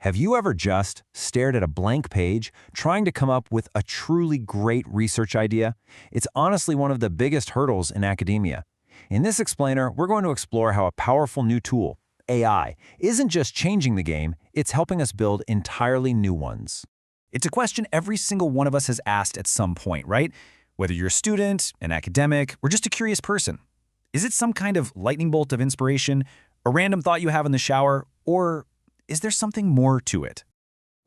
Have you ever just stared at a blank page trying to come up with a truly great research idea? It's honestly one of the biggest hurdles in academia. In this explainer, we're going to explore how a powerful new tool, AI, isn't just changing the game, it's helping us build entirely new ones. It's a question every single one of us has asked at some point, right? Whether you're a student, an academic, or just a curious person. Is it some kind of lightning bolt of inspiration, a random thought you have in the shower, or is there something more to it?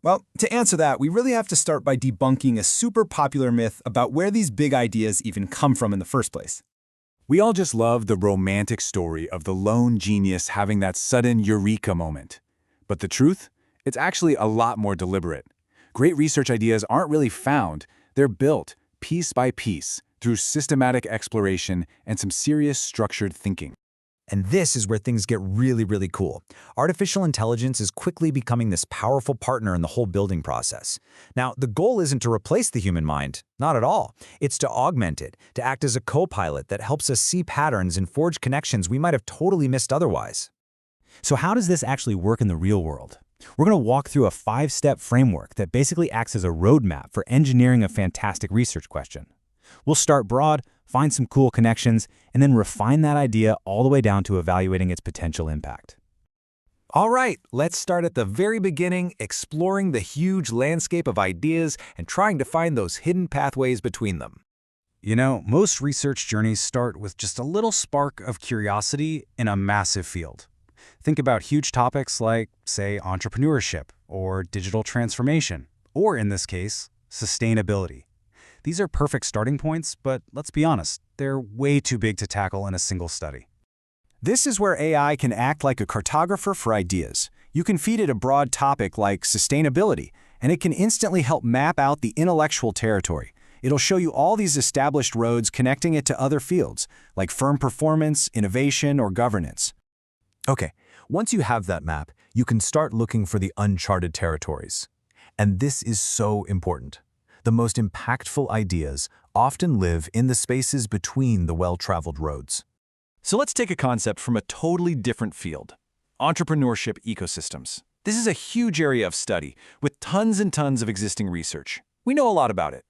Well, to answer that, we really have to start by debunking a super popular myth about where these big ideas even come from in the first place. We all just love the romantic story of the lone genius having that sudden eureka moment. But the truth? It's actually a lot more deliberate. Great research ideas aren't really found, they're built, piece by piece, through systematic exploration and some serious structured thinking. And this is where things get really cool. Artificial intelligence is quickly becoming this powerful partner in the whole building process. Now, the goal isn't to replace the human mind, not at all. It's to augment it, to act as a co-pilot that helps us see patterns and forge connections we might have totally missed otherwise. So how does this actually work in the real world? We're going to walk through a 5-step framework that basically acts as a roadmap for engineering a fantastic research question. We'll start broad, find some cool connections, and then refine that idea all the way down to evaluating its potential impact. All right, let's start at the very beginning, exploring the huge landscape of ideas and trying to find those hidden pathways between them. You know, most research journeys start with just a little spark of curiosity in a massive field. Think about huge topics like, say, entrepreneurship or digital transformation, or in this case, sustainability. These are perfect starting points, but let's be honest, they're way too big to tackle in a single study. This is where AI can act like a cartographer for ideas. You can feed it a broad topic like sustainability, and it can instantly help map out the intellectual territory. It'll show you all these established roads connecting it to other fields, like firm performance, innovation, or governance. Okay, once you have that map, you can start looking for the uncharted territories. And this is so important. The most impactful ideas often live in the spaces between the well-traveled roads. So let's take a concept from a totally different field, entrepreneurship ecosystems. This is a huge area of study with tons and tons of existing research. We know a lot about it.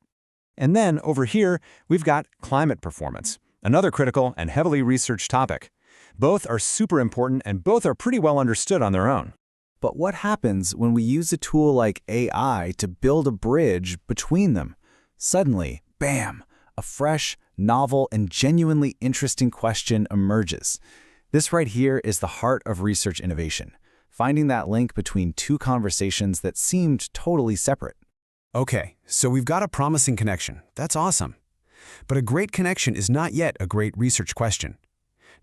And then over here, we've got climate performance, another critical and heavily researched topic. Both are super important and both are pretty well understood on their own. But what happens when we use a tool like AI to build a bridge between them? Suddenly, bam, a fresh, novel, and genuinely interesting question emerges. This right here is the heart of research innovation, finding that link between two conversations that seemed totally separate. Okay, so we've got a promising connection. That's awesome. But a great connection is not yet a great research question.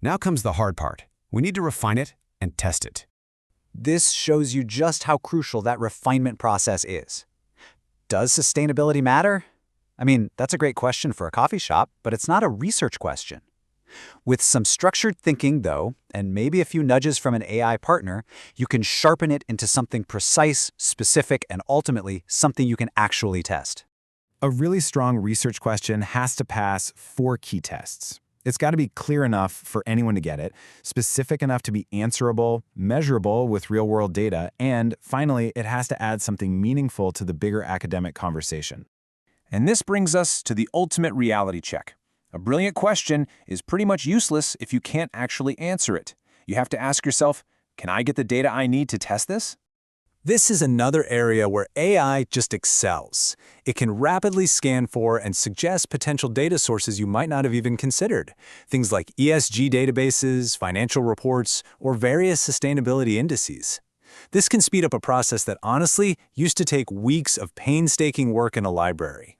Now comes the hard part. We need to refine it and test it. This shows you just how crucial that refinement process is. Does sustainability matter? I mean, that's a great question for a coffee shop, but it's not a research question. With some structured thinking, though, and maybe a few nudges from an AI partner, you can sharpen it into something precise, specific, and ultimately something you can actually test. A really strong research question has to pass 4 key tests. It's got to be clear enough for anyone to get it, specific enough to be answerable, measurable with real-world data, and finally, it has to add something meaningful to the bigger academic conversation. And this brings us to the ultimate reality check. A brilliant question is pretty much useless if you can't actually answer it. You have to ask yourself, can I get the data I need to test this? This is another area where AI just excels. It can rapidly scan for and suggest potential data sources you might not have even considered. Things like ESG databases, financial reports, or various sustainability indices. This can speed up a process that honestly used to take weeks of painstaking work in a library.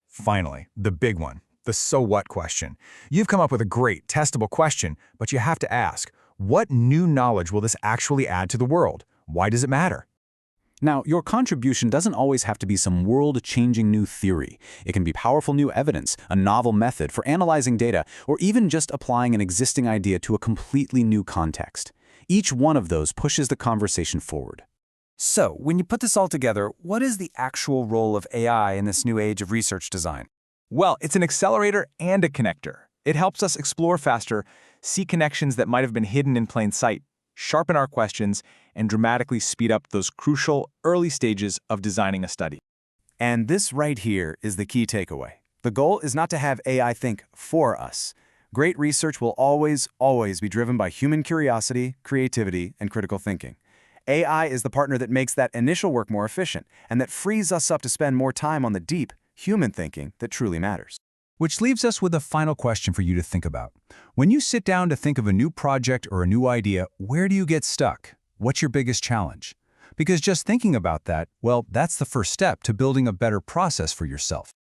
Finally, the big one, the so what question. You've come up with a great, testable question, but you have to ask, what new knowledge will this actually add to the world? Why does it matter? Now, your contribution doesn't always have to be some world-changing new theory. It can be powerful new evidence, a novel method for analyzing data, or even just applying an existing idea to a completely new context. Each one of those pushes the conversation forward. So, when you put this all together, what is the actual role of AI in this new age of research design? Well, it's an accelerator and a connector. It helps us explore faster, see connections that might have been hidden in plain sight, sharpen our questions, and dramatically speed up those crucial early stages of designing a study. And this right here is the key takeaway. The goal is not to have AI think for us. Great research will always be driven by human curiosity, creativity, and critical thinking. AI is the partner that makes that initial work more efficient and that frees us up to spend more time on the deep, human thinking that truly matters. Which leaves us with a final question for you to think about. When you sit down to think of a new project or a new idea, where do you get stuck? What's your biggest challenge? Because just thinking about that, well, that's the first step to building a better process for yourself.